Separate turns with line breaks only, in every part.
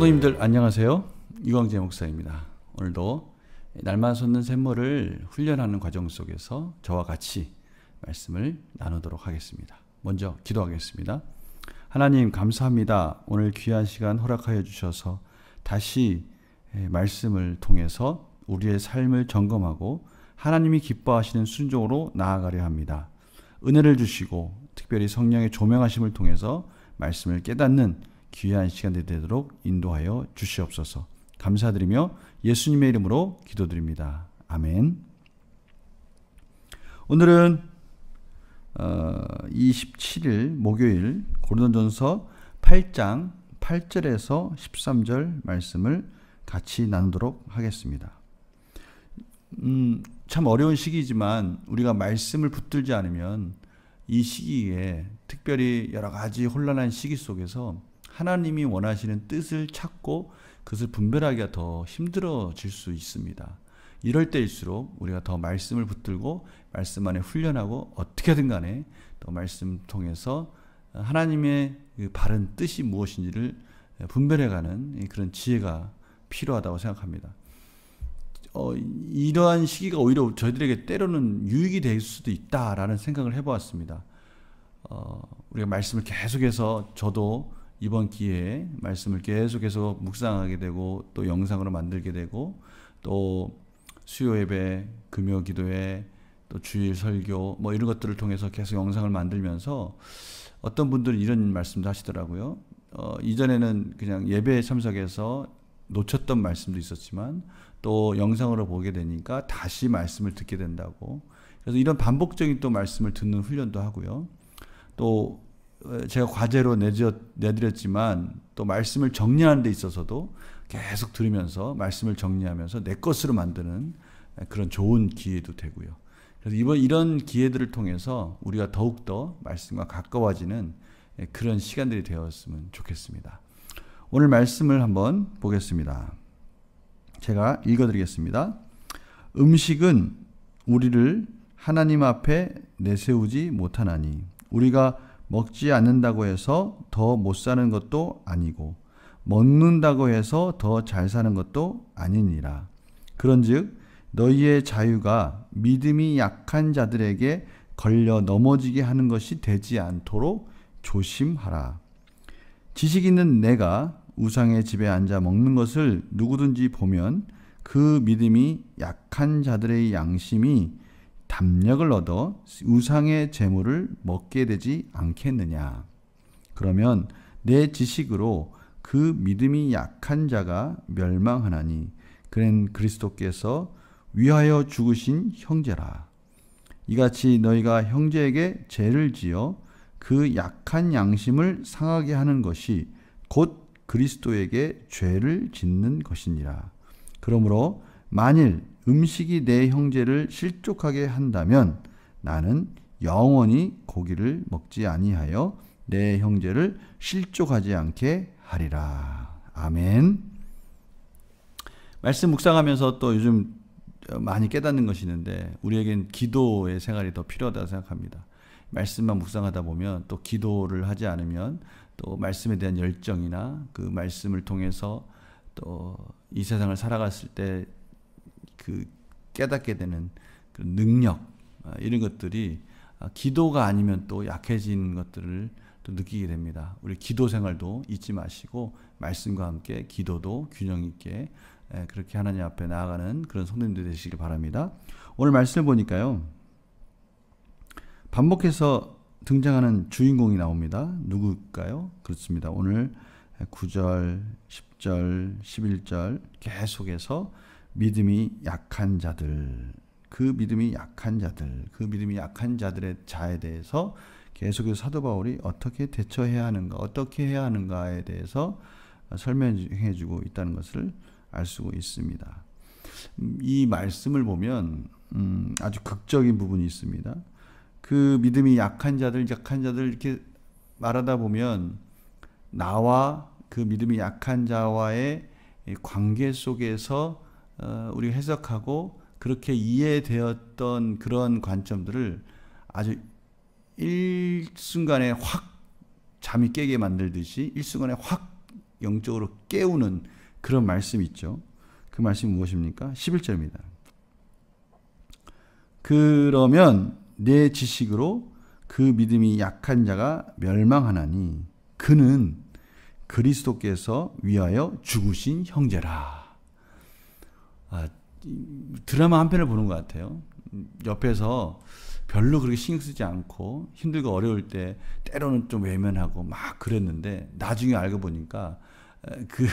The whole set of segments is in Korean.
성도님들 안녕하세요. 이광재 목사입니다. 오늘도 날만 솟는 샘물을 훈련하는 과정 속에서 저와 같이 말씀을 나누도록 하겠습니다. 먼저 기도하겠습니다. 하나님 감사합니다. 오늘 귀한 시간 허락하여 주셔서 다시 말씀을 통해서 우리의 삶을 점검하고 하나님이 기뻐하시는 순종으로 나아가려 합니다. 은혜를 주시고 특별히 성령의 조명하심을 통해서 말씀을 깨닫는 귀한 시간이 되도록 인도하여 주시옵소서. 감사드리며 예수님의 이름으로 기도드립니다. 아멘. 오늘은 27일 목요일 고린도전서 8장 8절에서 13절 말씀을 같이 나누도록 하겠습니다. 참 어려운 시기지만 우리가 말씀을 붙들지 않으면 이 시기에 특별히 여러 가지 혼란한 시기 속에서 하나님이 원하시는 뜻을 찾고 그것을 분별하기가 더 힘들어질 수 있습니다. 이럴 때일수록 우리가 더 말씀을 붙들고 말씀 안에 훈련하고 어떻게든 간에 또 말씀 통해서 하나님의 그 바른 뜻이 무엇인지를 분별해가는 그런 지혜가 필요하다고 생각합니다. 이러한 시기가 오히려 저희들에게 때로는 유익이 될 수도 있다라는 생각을 해보았습니다. 우리가 말씀을 계속해서 저도 이번 기회에 말씀을 계속해서 묵상하게 되고 또 영상으로 만들게 되고 또 수요 예배, 금요 기도회, 또 주일 설교 뭐 이런 것들을 통해서 계속 영상을 만들면서 어떤 분들은 이런 말씀도 하시더라고요. 이전에는 그냥 예배에 참석해서 놓쳤던 말씀도 있었지만 또 영상으로 보게 되니까 다시 말씀을 듣게 된다고. 그래서 이런 반복적인 또 말씀을 듣는 훈련도 하고요. 또 제가 과제로 내드렸지만 또 말씀을 정리하는 데 있어서도 계속 들으면서 말씀을 정리하면서 내 것으로 만드는 그런 좋은 기회도 되고요. 그래서 이런 기회들을 통해서 우리가 더욱더 말씀과 가까워지는 그런 시간들이 되었으면 좋겠습니다. 오늘 말씀을 한번 보겠습니다. 제가 읽어드리겠습니다. 음식은 우리를 하나님 앞에 내세우지 못하나니 우리가 먹지 않는다고 해서 더 못 사는 것도 아니고 먹는다고 해서 더 잘 사는 것도 아니니라. 그런즉 너희의 자유가 믿음이 약한 자들에게 걸려 넘어지게 하는 것이 되지 않도록 조심하라. 지식 있는 내가 우상의 집에 앉아 먹는 것을 누구든지 보면 그 믿음이 약한 자들의 양심이 담력을 얻어 우상의 재물을 먹게 되지 않겠느냐. 그러면 내 지식으로 그 믿음이 약한 자가 멸망하나니 그는 그리스도께서 위하여 죽으신 형제라. 이같이 너희가 형제에게 죄를 지어 그 약한 양심을 상하게 하는 것이 곧 그리스도에게 죄를 짓는 것이니라. 그러므로 만일 음식이 내 형제를 실족하게 한다면 나는 영원히 고기를 먹지 아니하여 내 형제를 실족하지 않게 하리라. 아멘. 말씀 묵상하면서 또 요즘 많이 깨닫는 것이 있는데 우리에겐 기도의 생활이 더 필요하다고 생각합니다. 말씀만 묵상하다 보면 또 기도를 하지 않으면 또 말씀에 대한 열정이나 그 말씀을 통해서 또 이 세상을 살아갔을 때 그 깨닫게 되는 그 능력 이런 것들이 기도가 아니면 또 약해진 것들을 또 느끼게 됩니다. 우리 기도 생활도 잊지 마시고 말씀과 함께 기도도 균형 있게 그렇게 하나님 앞에 나아가는 그런 성도님들 되시길 바랍니다. 오늘 말씀을 보니까요. 반복해서 등장하는 주인공이 나옵니다. 누굴까요? 그렇습니다. 오늘 9절, 10절, 11절 계속해서 믿음이 약한 자들, 그 믿음이 약한 자들, 그 믿음이 약한 자들의 자에 대해서 계속해서 사도 바울이 어떻게 대처해야 하는가, 어떻게 해야 하는가에 대해서 설명해 주고 있다는 것을 알 수 있습니다. 이 말씀을 보면 아주 극적인 부분이 있습니다. 그 믿음이 약한 자들 이렇게 말하다 보면 나와 그 믿음이 약한 자와의 관계 속에서 우리가 해석하고 그렇게 이해되었던 그런 관점들을 아주 일순간에 확 잠이 깨게 만들듯이 일순간에 확 영적으로 깨우는 그런 말씀이 있죠. 그 말씀이 무엇입니까? 11절입니다. 그러면 내 지식으로 그 믿음이 약한 자가 멸망하나니 그는 그리스도께서 위하여 죽으신 형제라. 드라마 한 편을 보는 것 같아요. 옆에서 별로 그렇게 신경 쓰지 않고 힘들고 어려울 때 때로는 좀 외면하고 막 그랬는데 나중에 알고 보니까 그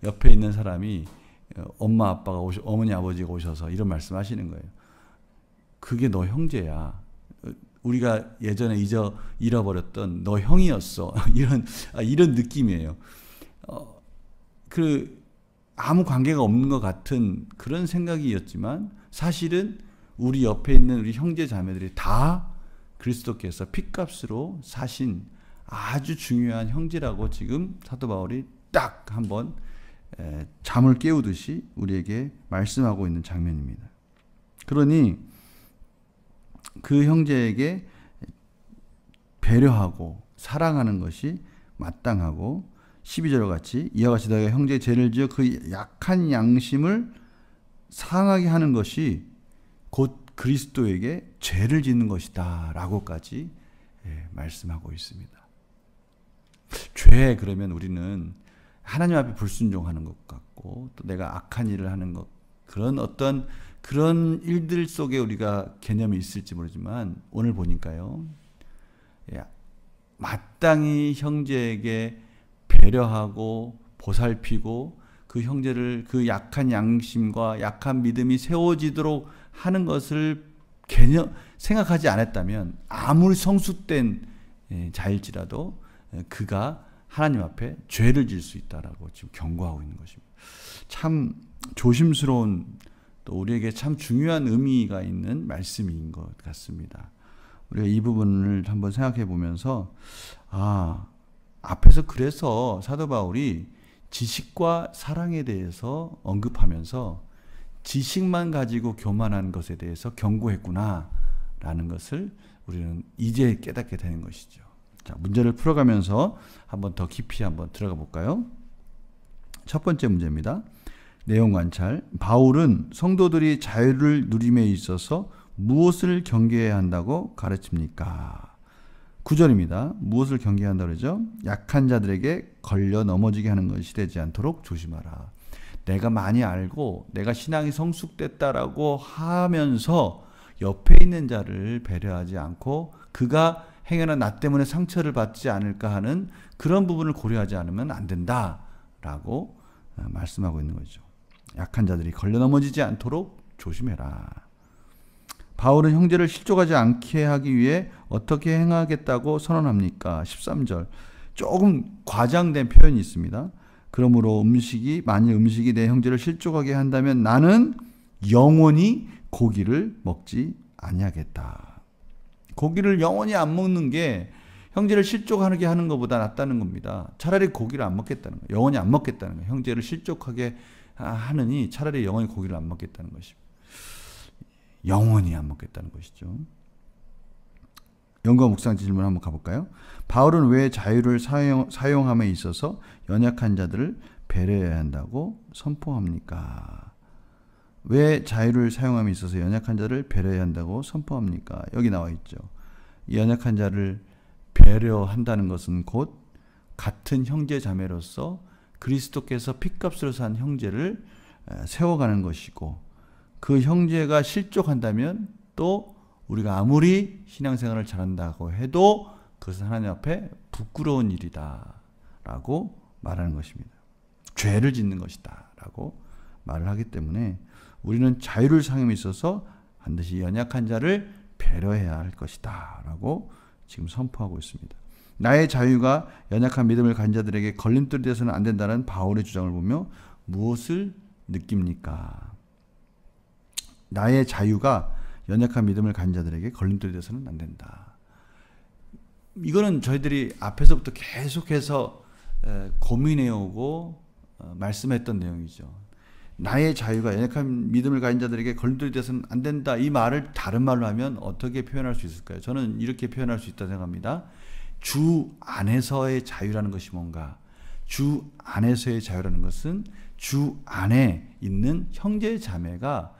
옆에 있는 사람이 엄마 아빠가 어머니 아버지가 오셔서 이런 말씀하시는 거예요. 그게 너 형제야. 우리가 예전에 잃어버렸던 너 형이었어. 이런 느낌이에요. 아무 관계가 없는 것 같은 그런 생각이었지만 사실은 우리 옆에 있는 우리 형제 자매들이 다 그리스도께서 핏값으로 사신 아주 중요한 형제라고 지금 사도 바울이 딱 한번 잠을 깨우듯이 우리에게 말씀하고 있는 장면입니다. 그러니 그 형제에게 배려하고 사랑하는 것이 마땅하고 12절과 같이 이와 같이 너희가 형제의 죄를 지어 그 약한 양심을 상하게 하는 것이 곧 그리스도에게 죄를 짓는 것이다 라고까지 말씀하고 있습니다. 죄 그러면 우리는 하나님 앞에 불순종하는 것 같고 또 내가 악한 일을 하는 것 그런 일들 속에 우리가 개념이 있을지 모르지만 오늘 보니까요. 마땅히 형제에게 배려하고 보살피고 그 형제를 그 약한 양심과 약한 믿음이 세워지도록 하는 것을 생각하지 않았다면 아무리 성숙된 자일지라도 그가 하나님 앞에 죄를 질 수 있다라고 지금 경고하고 있는 것입니다. 참 조심스러운 또 우리에게 참 중요한 의미가 있는 말씀인 것 같습니다. 우리가 이 부분을 한번 생각해 보면서 앞에서 그래서 사도 바울이 지식과 사랑에 대해서 언급하면서 지식만 가지고 교만한 것에 대해서 경고했구나 라는 것을 우리는 이제 깨닫게 되는 것이죠. 자, 문제를 풀어가면서 한번 더 깊이 한번 들어가 볼까요? 첫 번째 문제입니다. 내용 관찰. 바울은 성도들이 자유를 누림에 있어서 무엇을 경계해야 한다고 가르칩니까? 9절입니다. 무엇을 경계해야 한다고 그러죠? 약한 자들에게 걸려 넘어지게 하는 것이 되지 않도록 조심하라. 내가 많이 알고 내가 신앙이 성숙됐다라고 하면서 옆에 있는 자를 배려하지 않고 그가 행여나 나 때문에 상처를 받지 않을까 하는 그런 부분을 고려하지 않으면 안 된다라고 말씀하고 있는 거죠. 약한 자들이 걸려 넘어지지 않도록 조심해라. 바울은 형제를 실족하지 않게 하기 위해 어떻게 행하겠다고 선언합니까? 13절. 조금 과장된 표현이 있습니다. 그러므로 만일 음식이 내 형제를 실족하게 한다면 나는 영원히 고기를 먹지 아니하겠다. 고기를 영원히 안 먹는 게 형제를 실족하게 하는 것보다 낫다는 겁니다. 차라리 고기를 안 먹겠다는 거예요. 영원히 안 먹겠다는 거예요. 형제를 실족하게 하느니 차라리 영원히 고기를 안 먹겠다는 것입니다. 영원히 안 먹겠다는 것이죠. 연구와 묵상 질문 한번 가볼까요? 바울은 왜 자유를 사용함에 있어서 연약한 자들을 배려해야 한다고 선포합니까? 왜 자유를 사용함에 있어서 연약한 자를 배려해야 한다고 선포합니까? 여기 나와 있죠. 이 연약한 자를 배려한다는 것은 곧 같은 형제 자매로서 그리스도께서 핏값으로 산 형제를 세워가는 것이고 그 형제가 실족한다면 또 우리가 아무리 신앙생활을 잘한다고 해도 그것은 하나님 앞에 부끄러운 일이다 라고 말하는 것입니다. 죄를 짓는 것이다 라고 말을 하기 때문에 우리는 자유를 사용에 있어서 반드시 연약한 자를 배려해야 할 것이다 라고 지금 선포하고 있습니다. 나의 자유가 연약한 믿음을 가진 자들에게 걸림돌이 되어서는 안 된다는 바울의 주장을 보며 무엇을 느낍니까? 나의 자유가 연약한 믿음을 가진 자들에게 걸림돌이 되어서는 안 된다. 이거는 저희들이 앞에서부터 계속해서 고민해오고 말씀했던 내용이죠. 나의 자유가 연약한 믿음을 가진 자들에게 걸림돌이 되어서는 안 된다. 이 말을 다른 말로 하면 어떻게 표현할 수 있을까요? 저는 이렇게 표현할 수 있다고 생각합니다. 주 안에서의 자유라는 것이 뭔가? 주 안에서의 자유라는 것은 주 안에 있는 형제 자매가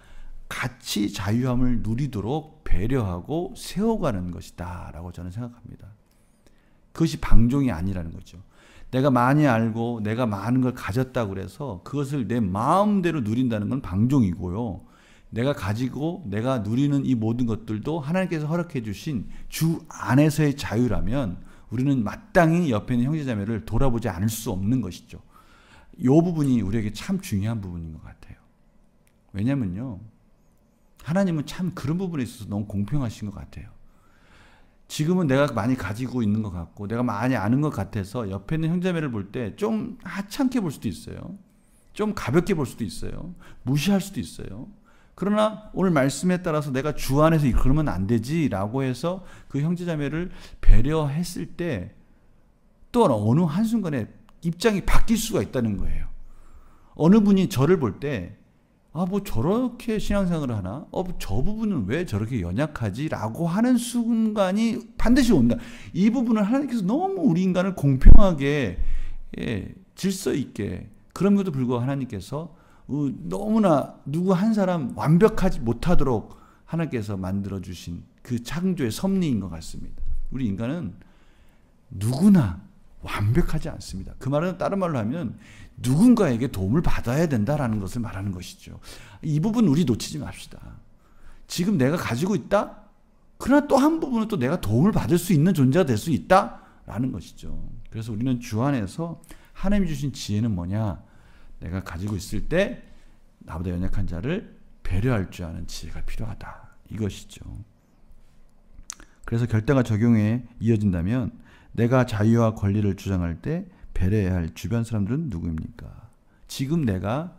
같이 자유함을 누리도록 배려하고 세워가는 것이다 라고 저는 생각합니다. 그것이 방종이 아니라는 거죠. 내가 많이 알고 내가 많은 걸 가졌다고 해서 그것을 내 마음대로 누린다는 건 방종이고요. 내가 가지고 내가 누리는 이 모든 것들도 하나님께서 허락해 주신 주 안에서의 자유라면 우리는 마땅히 옆에 있는 형제자매를 돌아보지 않을 수 없는 것이죠. 이 부분이 우리에게 참 중요한 부분인 것 같아요. 왜냐면요, 하나님은 참 그런 부분에 있어서 너무 공평하신 것 같아요. 지금은 내가 많이 가지고 있는 것 같고 내가 많이 아는 것 같아서 옆에 있는 형제자매를 볼 때 좀 하찮게 볼 수도 있어요. 좀 가볍게 볼 수도 있어요. 무시할 수도 있어요. 그러나 오늘 말씀에 따라서 내가 주 안에서 그러면 안 되지라고 해서 그 형제자매를 배려했을 때 또 어느 한순간에 입장이 바뀔 수가 있다는 거예요. 어느 분이 저를 볼 때 뭐 저렇게 신앙생활을 하나? 저 부분은 왜 저렇게 연약하지? 라고 하는 순간이 반드시 온다. 이 부분을 하나님께서 너무 우리 인간을 공평하게, 질서 있게, 그럼에도 불구하고 하나님께서 너무나 누구 한 사람 완벽하지 못하도록 하나님께서 만들어주신 그 창조의 섭리인 것 같습니다. 우리 인간은 누구나 완벽하지 않습니다. 그 말은 다른 말로 하면 누군가에게 도움을 받아야 된다라는 것을 말하는 것이죠. 이 부분 우리 놓치지 맙시다. 지금 내가 가지고 있다? 그러나 또 한 부분은 또 내가 도움을 받을 수 있는 존재가 될 수 있다라는 것이죠. 그래서 우리는 주 안에서 하나님이 주신 지혜는 뭐냐? 내가 가지고 있을 때 나보다 연약한 자를 배려할 줄 아는 지혜가 필요하다. 이것이죠. 그래서 결단과 적용에 이어진다면 내가 자유와 권리를 주장할 때 배려해야 할 주변 사람들은 누구입니까? 지금 내가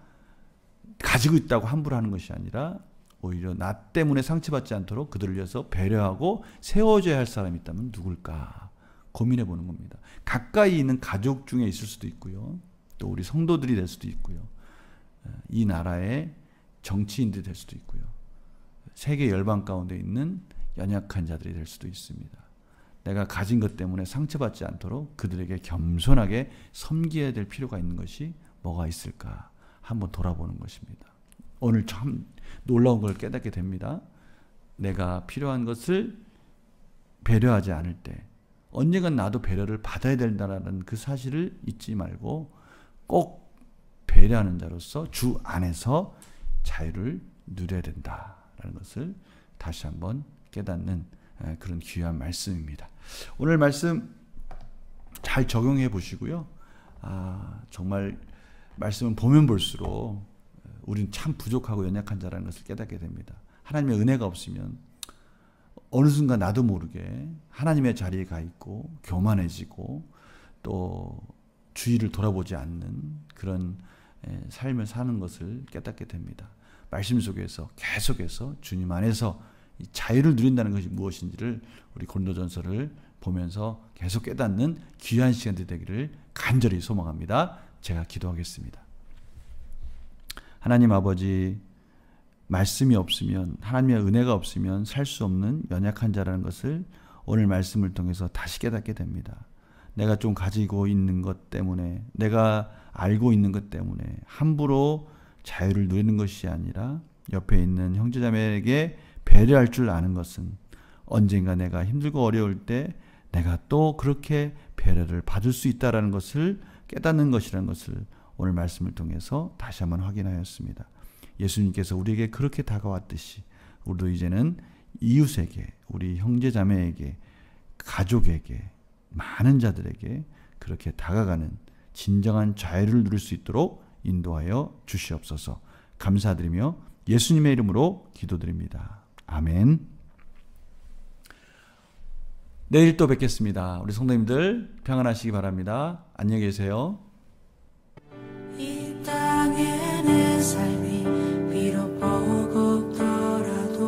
가지고 있다고 함부로 하는 것이 아니라 오히려 나 때문에 상처받지 않도록 그들을 위해서 배려하고 세워줘야 할 사람이 있다면 누굴까? 고민해 보는 겁니다. 가까이 있는 가족 중에 있을 수도 있고요. 또 우리 성도들이 될 수도 있고요. 이 나라의 정치인들이 될 수도 있고요. 세계 열방 가운데 있는 연약한 자들이 될 수도 있습니다. 내가 가진 것 때문에 상처받지 않도록 그들에게 겸손하게 섬겨야 될 필요가 있는 것이 뭐가 있을까 한번 돌아보는 것입니다. 오늘 참 놀라운 걸 깨닫게 됩니다. 내가 필요한 것을 배려하지 않을 때 언젠간 나도 배려를 받아야 된다는 그 사실을 잊지 말고 꼭 배려하는 자로서 주 안에서 자유를 누려야 된다라는 것을 다시 한번 깨닫는 그런 귀한 말씀입니다. 오늘 말씀 잘 적용해 보시고요. 정말 말씀을 보면 볼수록 우리는 참 부족하고 연약한 자라는 것을 깨닫게 됩니다. 하나님의 은혜가 없으면 어느 순간 나도 모르게 하나님의 자리에 가 있고 교만해지고 또 주위를 돌아보지 않는 그런 삶을 사는 것을 깨닫게 됩니다. 말씀 속에서 계속해서 주님 안에서 이 자유를 누린다는 것이 무엇인지를 우리 고린도전서를 보면서 계속 깨닫는 귀한 시간이 되기를 간절히 소망합니다. 제가 기도하겠습니다. 하나님 아버지, 말씀이 없으면, 하나님의 은혜가 없으면 살 수 없는 연약한 자라는 것을 오늘 말씀을 통해서 다시 깨닫게 됩니다. 내가 좀 가지고 있는 것 때문에, 내가 알고 있는 것 때문에 함부로 자유를 누리는 것이 아니라 옆에 있는 형제자매에게 배려할 줄 아는 것은 언젠가 내가 힘들고 어려울 때 내가 또 그렇게 배려를 받을 수 있다는 것을 깨닫는 것이라는 것을 오늘 말씀을 통해서 다시 한번 확인하였습니다. 예수님께서 우리에게 그렇게 다가왔듯이 우리도 이제는 이웃에게, 우리 형제자매에게, 가족에게, 많은 자들에게 그렇게 다가가는 진정한 자유를 누릴 수 있도록 인도하여 주시옵소서. 감사드리며 예수님의 이름으로 기도드립니다. 아멘. 내일 또 뵙겠습니다. 우리 성도님들 평안하시기 바랍니다. 안녕히 계세요.
이 땅에 내 삶이 비록 버겁더라도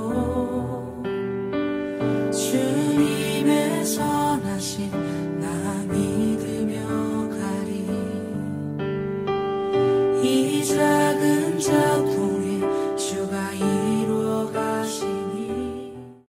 주님의 선하신